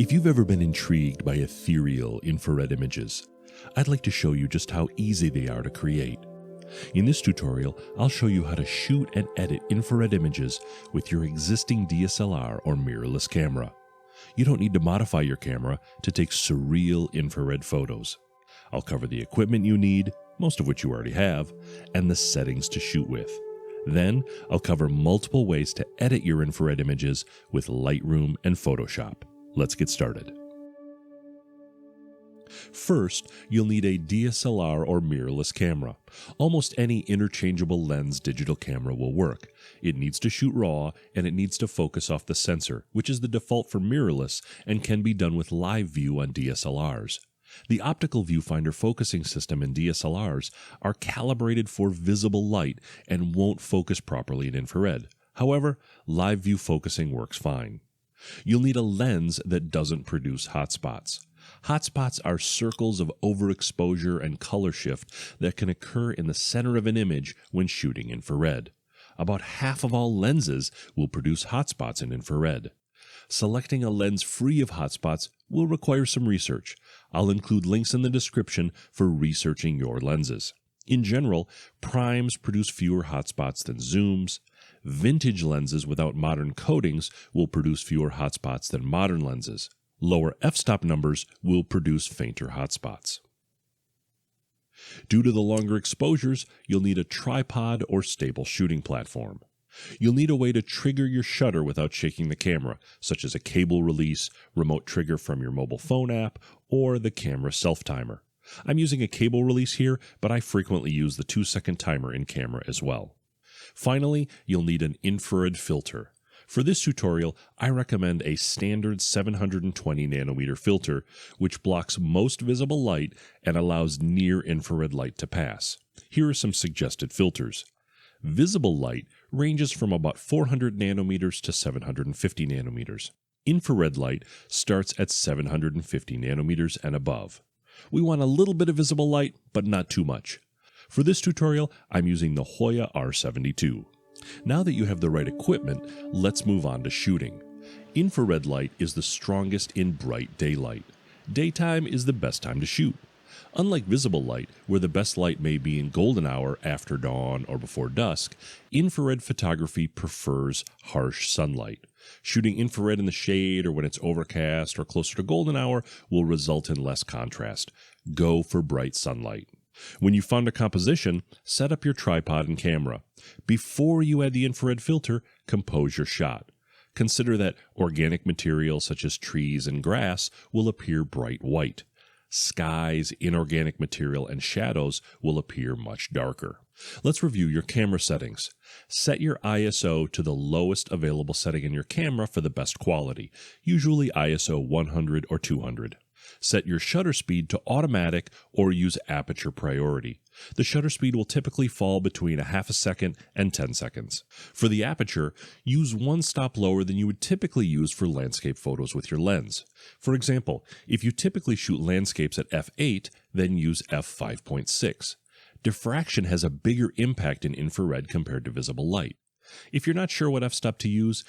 If you've ever been intrigued by ethereal infrared images, I'd like to show you just how easy they are to create. In this tutorial, I'll show you how to shoot and edit infrared images with your existing DSLR or mirrorless camera. You don't need to modify your camera to take surreal infrared photos. I'll cover the equipment you need, most of which you already have, and the settings to shoot with. Then, I'll cover multiple ways to edit your infrared images with Lightroom and Photoshop. Let's get started. First, you'll need a DSLR or mirrorless camera. Almost any interchangeable lens digital camera will work. It needs to shoot RAW, and it needs to focus off the sensor, which is the default for mirrorless and can be done with live view on DSLRs. The optical viewfinder focusing system in DSLRs are calibrated for visible light and won't focus properly in infrared. However, live view focusing works fine. You'll need a lens that doesn't produce hotspots. Hotspots are circles of overexposure and color shift that can occur in the center of an image when shooting infrared. About half of all lenses will produce hotspots in infrared. Selecting a lens free of hotspots will require some research. I'll include links in the description for researching your lenses. In general, primes produce fewer hotspots than zooms. Vintage lenses without modern coatings will produce fewer hotspots than modern lenses. Lower f-stop numbers will produce fainter hotspots. Due to the longer exposures, you'll need a tripod or stable shooting platform. You'll need a way to trigger your shutter without shaking the camera, such as a cable release, remote trigger from your mobile phone app, or the camera self-timer. I'm using a cable release here, but I frequently use the 2-second timer in camera as well. Finally, you'll need an infrared filter. For this tutorial, I recommend a standard 720 nanometer filter, which blocks most visible light and allows near-infrared light to pass. Here are some suggested filters. Visible light ranges from about 400 nanometers to 750 nanometers. Infrared light starts at 750 nanometers and above. We want a little bit of visible light, but not too much. For this tutorial, I'm using the Hoya R72. Now that you have the right equipment, let's move on to shooting. Infrared light is the strongest in bright daylight. Daytime is the best time to shoot. Unlike visible light, where the best light may be in golden hour after dawn or before dusk, infrared photography prefers harsh sunlight. Shooting infrared in the shade or when it's overcast or closer to golden hour will result in less contrast. Go for bright sunlight. When you've found a composition, set up your tripod and camera. Before you add the infrared filter, compose your shot. Consider that organic material such as trees and grass will appear bright white. Skies, inorganic material, and shadows will appear much darker. Let's review your camera settings. Set your ISO to the lowest available setting in your camera for the best quality, usually ISO 100 or 200. Set your shutter speed to automatic or use aperture priority. The shutter speed will typically fall between a half a second and 10 seconds. For the aperture, use one stop lower than you would typically use for landscape photos with your lens. For example, if you typically shoot landscapes at f8, then use f5.6. Diffraction has a bigger impact in infrared compared to visible light. If you're not sure what f-stop to use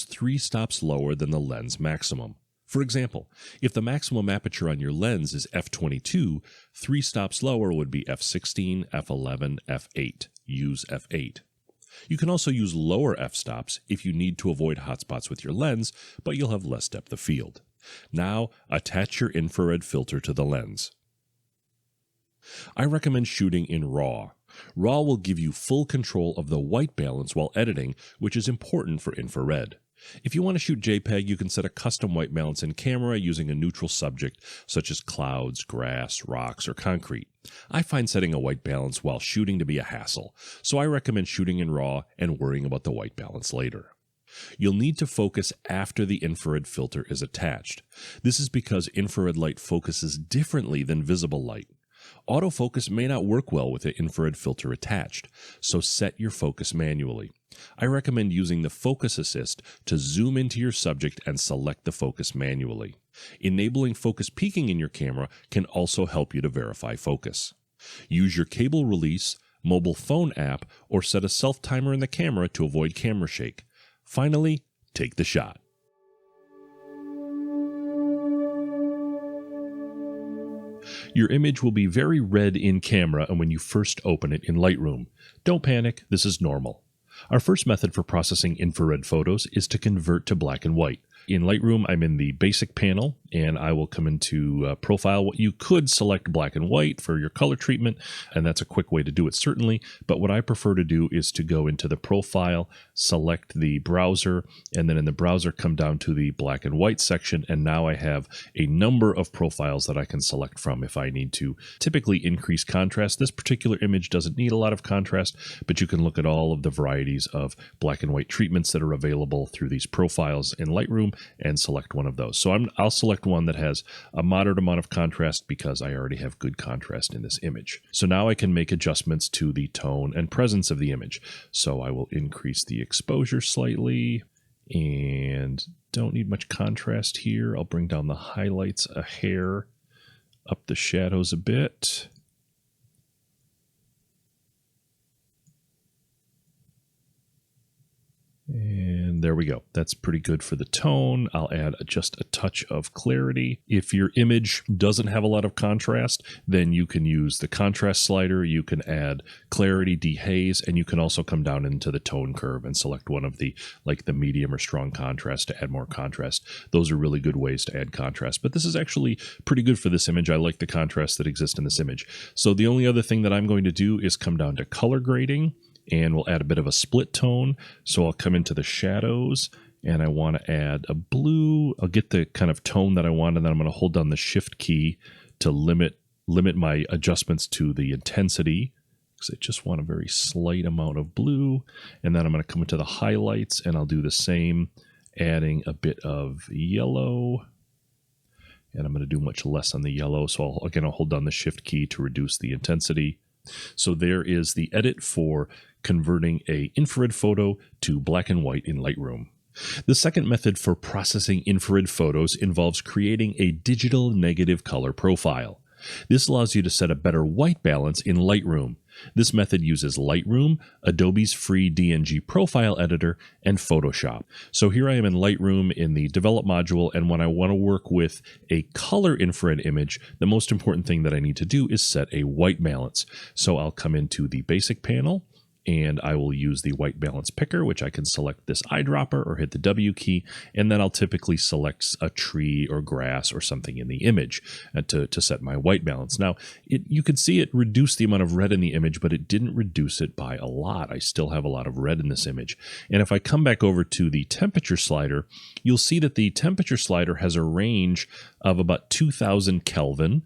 3 stops lower than the lens maximum. For example, if the maximum aperture on your lens is f22, 3 stops lower would be f16, f11, f8. Use f8. You can also use lower f-stops if you need to avoid hotspots with your lens, but you'll have less depth of field. Now, attach your infrared filter to the lens. I recommend shooting in RAW. RAW will give you full control of the white balance while editing, which is important for infrared. If you want to shoot JPEG, you can set a custom white balance in camera using a neutral subject such as clouds, grass, rocks, or concrete. I find setting a white balance while shooting to be a hassle, so I recommend shooting in RAW and worrying about the white balance later. You'll need to focus after the infrared filter is attached. This is because infrared light focuses differently than visible light. Autofocus may not work well with the infrared filter attached, so set your focus manually. I recommend using the Focus Assist to zoom into your subject and select the focus manually. Enabling focus peaking in your camera can also help you to verify focus. Use your cable release, mobile phone app, or set a self-timer in the camera to avoid camera shake. Finally, take the shot. Your image will be very red in camera and when you first open it in Lightroom. Don't panic, this is normal. Our first method for processing infrared photos is to convert to black and white. In Lightroom, I'm in the basic panel, and I will come into profile. You could select black and white for your color treatment, and that's a quick way to do it, certainly. But what I prefer to do is to go into the profile, select the browser, and then in the browser come down to the black and white section, and now I have a number of profiles that I can select from if I need to typically increase contrast. This particular image doesn't need a lot of contrast, but you can look at all of the varieties of black and white treatments that are available through these profiles in Lightroom and select one of those. So I'll select one that has a moderate amount of contrast because I already have good contrast in this image. So now I can make adjustments to the tone and presence of the image. So I will increase the exposure slightly and don't need much contrast here. I'll bring down the highlights a hair, up the shadows a bit. And there we go. That's pretty good for the tone. I'll add just a touch of clarity. If your image doesn't have a lot of contrast, then you can use the contrast slider. You can add clarity, dehaze, and you can also come down into the tone curve and select one of the, like the medium or strong contrast to add more contrast. Those are really good ways to add contrast. But this is actually pretty good for this image. I like the contrast that exists in this image. So the only other thing that I'm going to do is come down to color grading. And we'll add a bit of a split tone. So I'll come into the shadows and I want to add a blue. I'll get the kind of tone that I want, and then I'm going to hold down the shift key to limit my adjustments to the intensity, because I just want a very slight amount of blue. And then I'm going to come into the highlights and I'll do the same, adding a bit of yellow. And I'm going to do much less on the yellow. So I'll hold down the shift key to reduce the intensity. So there is the edit for converting an infrared photo to black and white in Lightroom. The second method for processing infrared photos involves creating a digital negative color profile. This allows you to set a better white balance in Lightroom. This method uses Lightroom, Adobe's free DNG profile editor, and Photoshop. So here I am in Lightroom in the Develop module, and when I want to work with a color infrared image, the most important thing that I need to do is set a white balance. So I'll come into the basic panel, and I will use the white balance picker, which I can select this eyedropper or hit the W key, and then I'll typically select a tree or grass or something in the image to set my white balance. Now, you could see it reduce the amount of red in the image, but it didn't reduce it by a lot. I still have a lot of red in this image. And if I come back over to the temperature slider, you'll see that the temperature slider has a range of about 2000 Kelvin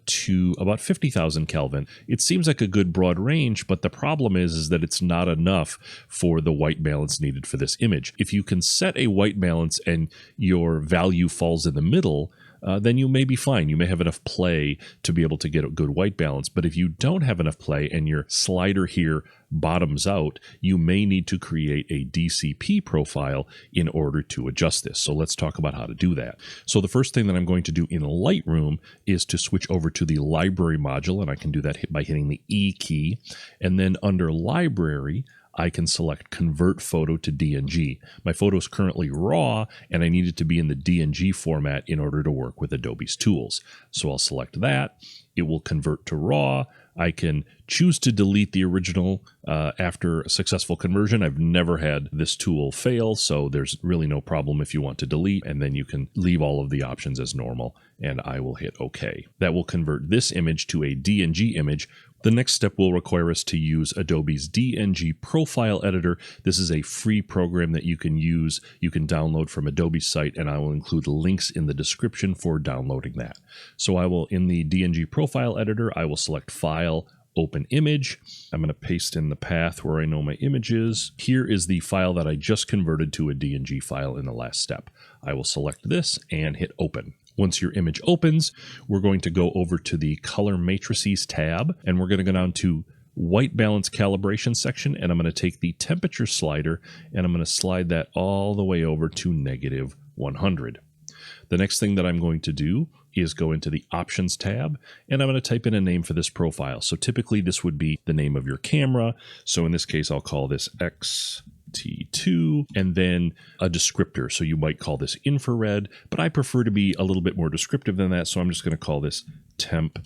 to about 50,000 Kelvin. It seems like a good broad range, but the problem is that it's not enough for the white balance needed for this image. If you can set a white balance and your value falls in the middle, then you may be fine. You may have enough play to be able to get a good white balance. But if you don't have enough play and your slider here bottoms out, you may need to create a DCP profile in order to adjust this. So let's talk about how to do that. So the first thing that I'm going to do in Lightroom is to switch over to the library module, and I can do that by hitting the E key. And then under library, I can select Convert Photo to DNG. My photo is currently RAW, and I need it to be in the DNG format in order to work with Adobe's tools. So I'll select that. It will convert to RAW. I can choose to delete the original after a successful conversion. I've never had this tool fail, so there's really no problem if you want to delete, and then you can leave all of the options as normal, and I will hit OK. That will convert this image to a DNG image. The next step will require us to use Adobe's DNG Profile Editor. This is a free program that you can use. You can download from Adobe's site, and I will include links in the description for downloading that. So I will, in the DNG Profile Editor, I will select File, Open Image. I'm going to paste in the path where I know my image is. Here is the file that I just converted to a DNG file in the last step. I will select this and hit Open. Once your image opens, we're going to go over to the Color Matrices tab, and we're going to go down to White Balance Calibration section, and I'm going to take the temperature slider, and I'm going to slide that all the way over to -100. The next thing that I'm going to do is go into the Options tab, and I'm going to type in a name for this profile. So typically this would be the name of your camera. So in this case, I'll call this X XT2, and then a descriptor. So you might call this infrared, but I prefer to be a little bit more descriptive than that. So I'm just going to call this temp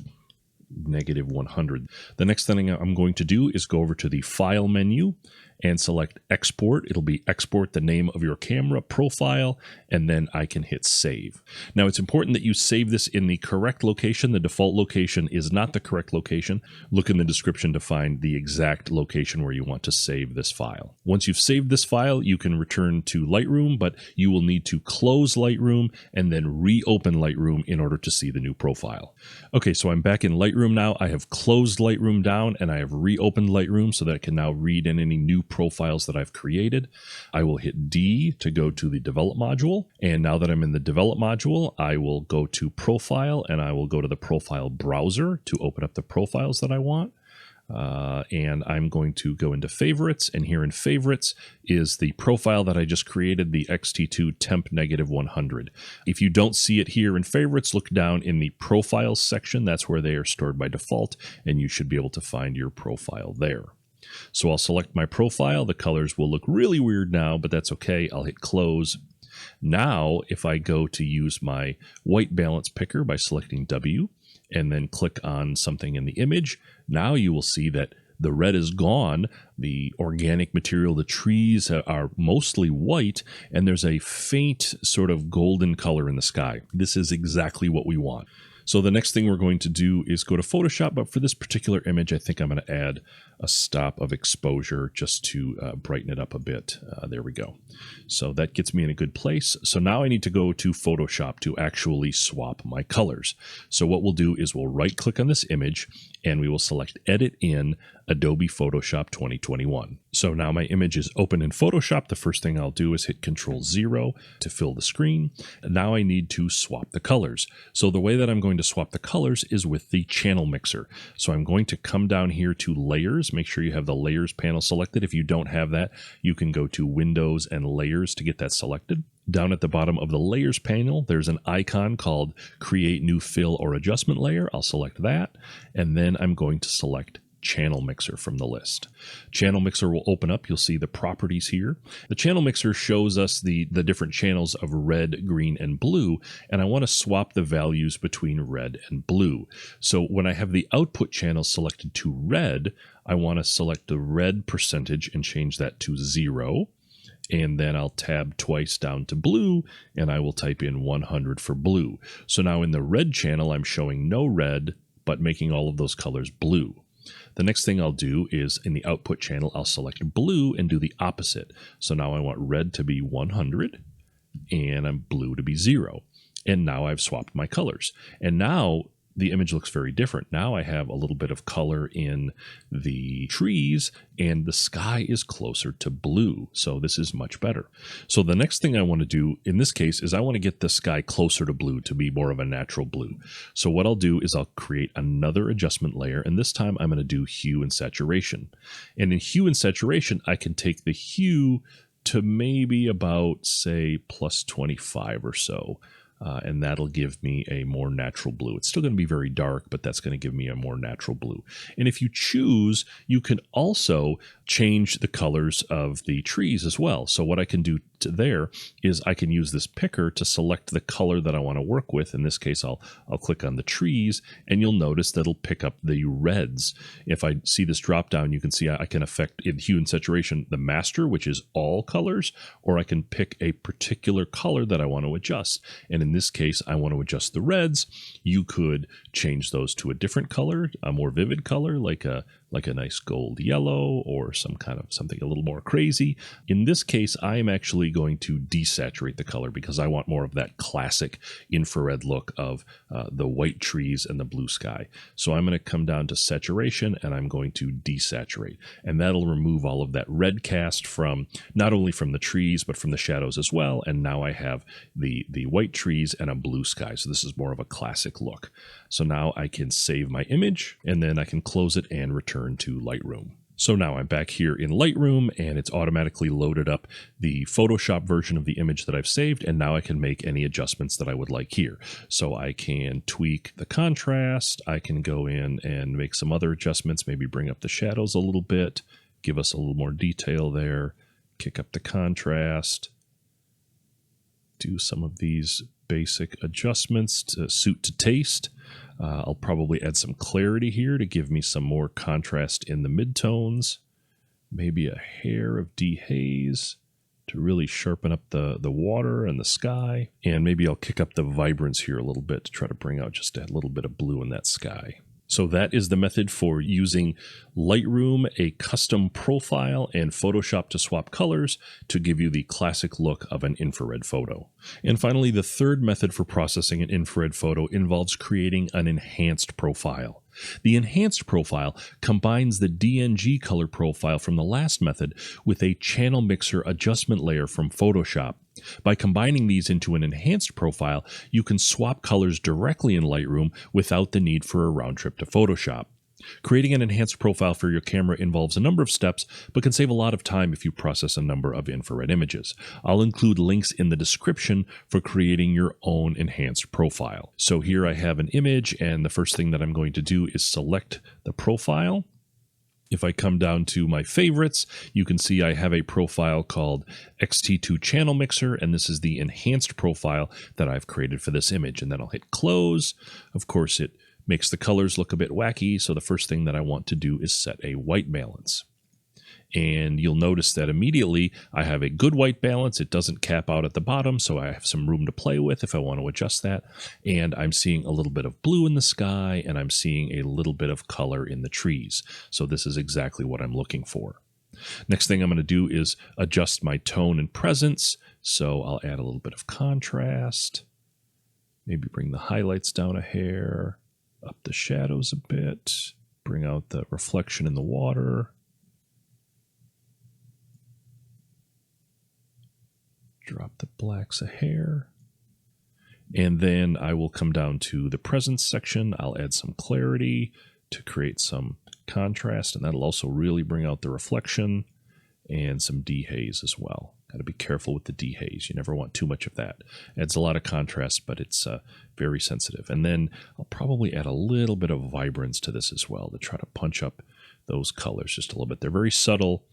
-100. The next thing I'm going to do is go over to the File menu and select Export. It'll be export the name of your camera profile, and then I can hit Save. Now, it's important that you save this in the correct location. The default location is not the correct location. Look in the description to find the exact location where you want to save this file. Once you've saved this file, you can return to Lightroom, but you will need to close Lightroom and then reopen Lightroom in order to see the new profile. Okay, so I'm back in Lightroom now. I have closed Lightroom down and I have reopened Lightroom so that I can now read in any new profiles that I've created. I will hit D to go to the Develop module. And now that I'm in the Develop module, I will go to Profile and I will go to the Profile browser to open up the profiles that I want. And I'm going to go into Favorites, and here in Favorites is the profile that I just created, the XT2 temp -100. If you don't see it here in Favorites, look down in the Profiles section. That's where they are stored by default, and you should be able to find your profile there. So I'll select my profile. The colors will look really weird now, but that's okay. I'll hit Close. Now, if I go to use my white balance picker by selecting W and then click on something in the image, now you will see that the red is gone. The organic material, the trees are mostly white, and there's a faint sort of golden color in the sky. This is exactly what we want. So the next thing we're going to do is go to Photoshop, but for this particular image, I think I'm going to add a stop of exposure just to brighten it up a bit. There we go. So that gets me in a good place. So now I need to go to Photoshop to actually swap my colors. So what we'll do is we'll right click on this image and we will select Edit in Adobe Photoshop 2021. So now my image is open in Photoshop. The first thing I'll do is hit Control-0 to fill the screen. And now I need to swap the colors. So the way that I'm going to swap the colors is with the channel mixer. So I'm going to come down here to Layers. Make sure you have the Layers panel selected. If you don't have that, you can go to Windows and Layers to get that selected. Down at the bottom of the Layers panel, there's an icon called Create New Fill or Adjustment Layer. I'll select that, and then I'm going to select Channel Mixer from the list. Channel Mixer will open up. You'll see the properties here. The Channel Mixer shows us the different channels of red, green, and blue, and I want to swap the values between red and blue. So when I have the output channel selected to red, I want to select the red percentage and change that to 0. And then I'll tab twice down to blue, and I will type in 100 for blue. So now in the red channel, I'm showing no red, but making all of those colors blue. The next thing I'll do is in the output channel, I'll select blue and do the opposite. So now I want red to be 100 and I'm blue to be 0. And now I've swapped my colors. And now the image looks very different. Now I have a little bit of color in the trees and the sky is closer to blue. So this is much better. So the next thing I want to do in this case is I want to get the sky closer to blue to be more of a natural blue. So what I'll do is I'll create another adjustment layer, and this time I'm going to do hue and saturation. And in hue and saturation, I can take the hue to maybe about, say, plus 25 or so. And that'll give me a more natural blue. It's still going to be very dark, but that's going to give me a more natural blue. And if you choose, you can also change the colors of the trees as well. So what I can do there is I can use this picker to select the color that I want to work with. In this case, I'll click on the trees, and you'll notice that it'll pick up the reds. If I see this drop down, you can see I can affect in hue and saturation the master, which is all colors, or I can pick a particular color that I want to adjust. And in this case, I want to adjust the reds. You could change those to a different color, a more vivid color, like a nice gold yellow or something a little more crazy. In this case, I am actually going to desaturate the color because I want more of that classic infrared look of the white trees and the blue sky. So I'm going to come down to saturation and I'm going to desaturate. And that'll remove all of that red cast from not only from the trees, but from the shadows as well. And now I have the white trees and a blue sky. So this is more of a classic look. So now I can save my image and then I can close it and return to Lightroom. So now I'm back here in Lightroom and it's automatically loaded up the Photoshop version of the image that I've saved, and now I can make any adjustments that I would like here. So I can tweak the contrast, I can go in and make some other adjustments, maybe bring up the shadows a little bit, give us a little more detail there, kick up the contrast, do some of these basic adjustments to suit to taste. I'll probably add some clarity here to give me some more contrast in the midtones. Maybe a hair of dehaze to really sharpen up the water and the sky. And maybe I'll kick up the vibrance here a little bit to try to bring out just a little bit of blue in that sky. So that is the method for using Lightroom, a custom profile, and Photoshop to swap colors to give you the classic look of an infrared photo. And finally, the third method for processing an infrared photo involves creating an enhanced profile. The enhanced profile combines the DNG color profile from the last method with a channel mixer adjustment layer from Photoshop. By combining these into an enhanced profile, you can swap colors directly in Lightroom without the need for a round trip to Photoshop. Creating an enhanced profile for your camera involves a number of steps, but can save a lot of time if you process a number of infrared images. I'll include links in the description for creating your own enhanced profile. So here I have an image, and the first thing that I'm going to do is select the profile. If I come down to my favorites, you can see I have a profile called XT2 Channel Mixer, and this is the enhanced profile that I've created for this image. And then I'll hit close. Of course, it makes the colors look a bit wacky, so the first thing that I want to do is set a white balance. And you'll notice that immediately I have a good white balance. It doesn't cap out at the bottom, so I have some room to play with if I want to adjust that. And I'm seeing a little bit of blue in the sky, and I'm seeing a little bit of color in the trees. So this is exactly what I'm looking for. Next thing I'm going to do is adjust my tone and presence. So I'll add a little bit of contrast, maybe bring the highlights down a hair, up the shadows a bit, bring out the reflection in the water. Drop the blacks a hair. And then I will come down to the presence section. I'll add some clarity to create some contrast, and that'll also really bring out the reflection, and some dehaze as well. Got to be careful with the dehaze. You never want too much of that. Adds a lot of contrast, but it's very sensitive. And then I'll probably add a little bit of vibrance to this as well to try to punch up those colors just a little bit. They're very subtle,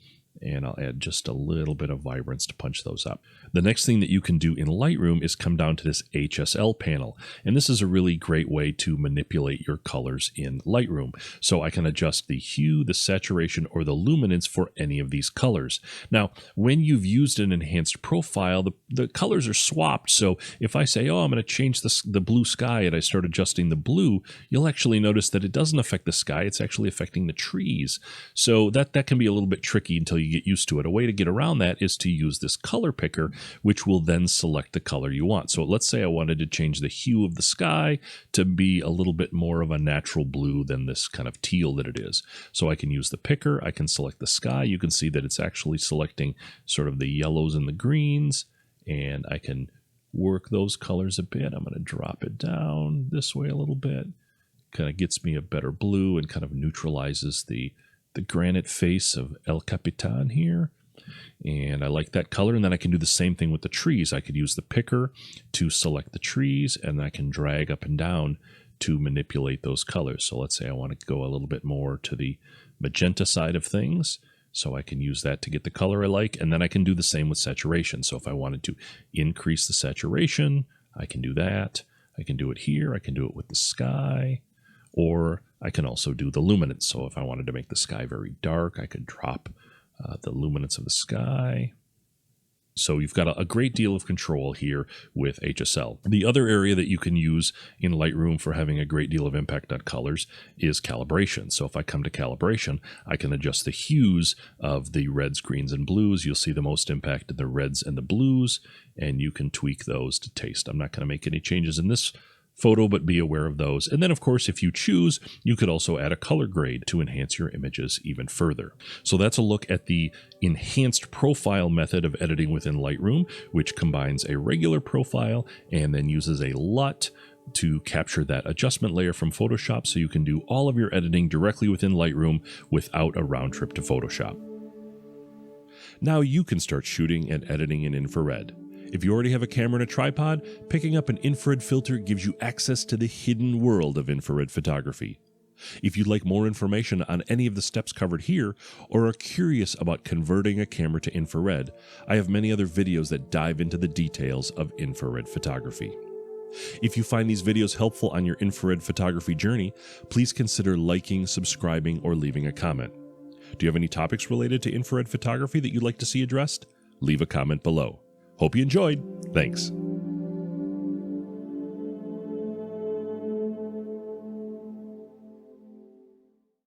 and I'll add just a little bit of vibrance to punch those up. The next thing that you can do in Lightroom is come down to this HSL panel, and this is a really great way to manipulate your colors in Lightroom. So I can adjust the hue, the saturation, or the luminance for any of these colors. Now, when you've used an enhanced profile, the colors are swapped. So if I say, oh, I'm going to change the blue sky, and I start adjusting the blue, you'll actually notice that it doesn't affect the sky. It's actually affecting the trees. So that can be a little bit tricky until you get used to it. A way to get around that is to use this color picker, which will then select the color you want. So let's say I wanted to change the hue of the sky to be a little bit more of a natural blue than this kind of teal that it is. So I can use the picker, I can select the sky. You can see that it's actually selecting sort of the yellows and the greens, and I can work those colors a bit. I'm going to drop it down this way a little bit. Kind of gets me a better blue and kind of neutralizes the granite face of El Capitan here. And I like that color. And then I can do the same thing with the trees. I could use the picker to select the trees, and I can drag up and down to manipulate those colors. So let's say I want to go a little bit more to the magenta side of things. So I can use that to get the color I like. And then I can do the same with saturation. So if I wanted to increase the saturation, I can do that. I can do it here. I can do it with the sky. Or I can also do the luminance. So if I wanted to make the sky very dark, I could drop the luminance of the sky. So you've got a great deal of control here with HSL. The other area that you can use in Lightroom for having a great deal of impact on colors is calibration. So if I come to calibration, I can adjust the hues of the reds, greens, and blues. You'll see the most impact in the reds and the blues, and you can tweak those to taste. I'm not going to make any changes in this photo, but be aware of those. And then, of course, if you choose, you could also add a color grade to enhance your images even further. So that's a look at the enhanced profile method of editing within Lightroom, which combines a regular profile and then uses a LUT to capture that adjustment layer from Photoshop, so you can do all of your editing directly within Lightroom without a round trip to Photoshop. Now you can start shooting and editing in infrared. If you already have a camera and a tripod, picking up an infrared filter gives you access to the hidden world of infrared photography. If you'd like more information on any of the steps covered here, or are curious about converting a camera to infrared, I have many other videos that dive into the details of infrared photography. If you find these videos helpful on your infrared photography journey, please consider liking, subscribing, or leaving a comment. Do you have any topics related to infrared photography that you'd like to see addressed? Leave a comment below. Hope you enjoyed. Thanks.